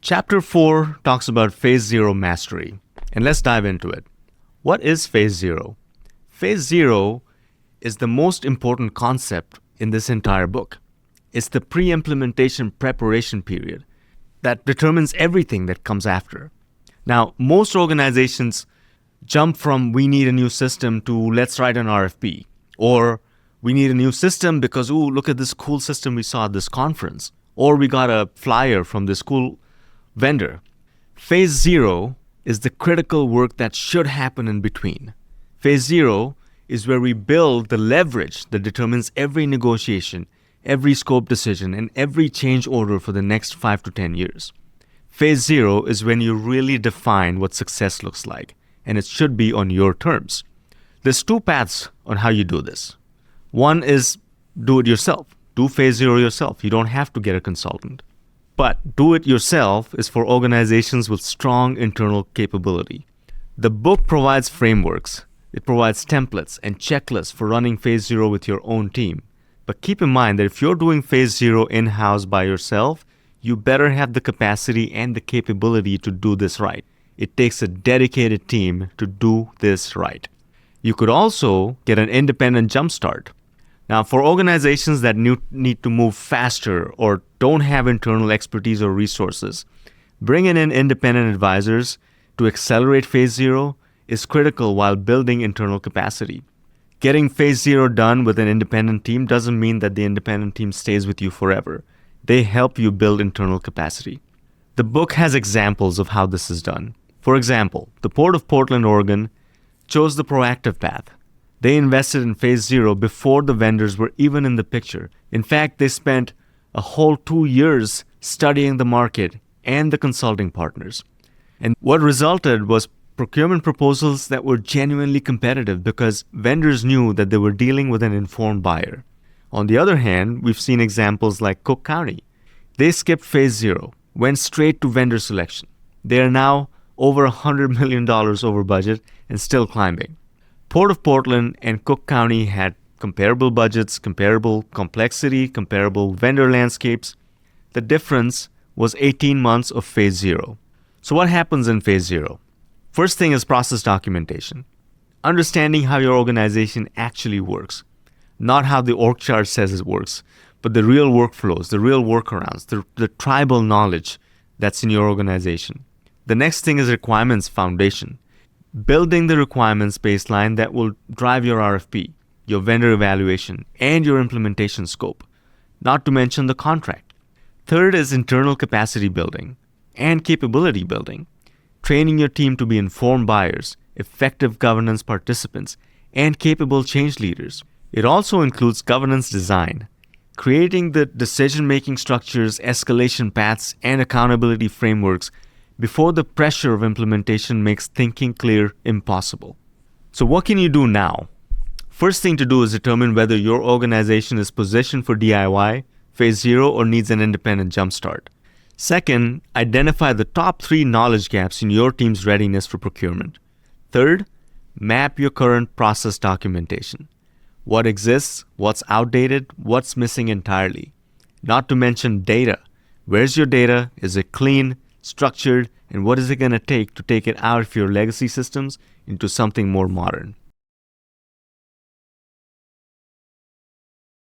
Chapter 4 talks about Phase 0 mastery, and let's dive into it. What is Phase 0? Phase 0 is the most important concept in this entire book. It's the pre-implementation preparation period that determines everything that comes after. Now, most organizations jump from we need a new system to let's write an RFP, or we need a new system because, ooh, look at this cool system we saw at this conference, or we got a flyer from this cool vendor. Phase 0 is the critical work that should happen in between. Phase 0 is where we build the leverage that determines every negotiation, every scope decision, and every change order for the next 5 to 10 years. Phase 0 is when you really define what success looks like, and it should be on your terms. There's two paths on how you do this. One is do it yourself. Do Phase 0 yourself. You don't have to get a consultant. But do it yourself is for organizations with strong internal capability. The book provides frameworks. It provides templates and checklists for running Phase 0 with your own team. But keep in mind that if you're doing Phase 0 in-house by yourself, you better have the capacity and the capability to do this right. It takes a dedicated team to do this right. You could also get an independent jumpstart. Now, for organizations that need to move faster or don't have internal expertise or resources, bringing in independent advisors to accelerate Phase 0 is critical while building internal capacity. Getting Phase 0 done with an independent team doesn't mean that the independent team stays with you forever. They help you build internal capacity. The book has examples of how this is done. For example, the Port of Portland, Oregon chose the proactive path. They invested in Phase 0 before the vendors were even in the picture. In fact, they spent a whole 2 years studying the market and the consulting partners. And what resulted was procurement proposals that were genuinely competitive because vendors knew that they were dealing with an informed buyer. On the other hand, we've seen examples like Cook County. They skipped Phase 0, went straight to vendor selection. They are now over $100 million over budget and still climbing. Port of Portland and Cook County had comparable budgets, comparable complexity, comparable vendor landscapes. The difference was 18 months of Phase 0. So what happens in Phase 0? First thing is process documentation. Understanding how your organization actually works. Not how the org chart says it works, but the real workflows, the real workarounds, the tribal knowledge that's in your organization. The next thing is requirements foundation. Building the requirements baseline that will drive your RFP, your vendor evaluation, and your implementation scope, not to mention the contract. Third is internal capacity building and capability building, training your team to be informed buyers, effective governance participants, and capable change leaders. It also includes governance design, creating the decision-making structures, escalation paths, and accountability frameworks before the pressure of implementation makes thinking clear impossible. So what can you do now? First thing to do is determine whether your organization is positioned for DIY, Phase 0, or needs an independent jumpstart. Second, identify the top 3 knowledge gaps in your team's readiness for procurement. Third, map your current process documentation. What exists, what's outdated, what's missing entirely. Not to mention data. Where's your data? Is it clean, structured, and what is it going to take it out of your legacy systems into something more modern?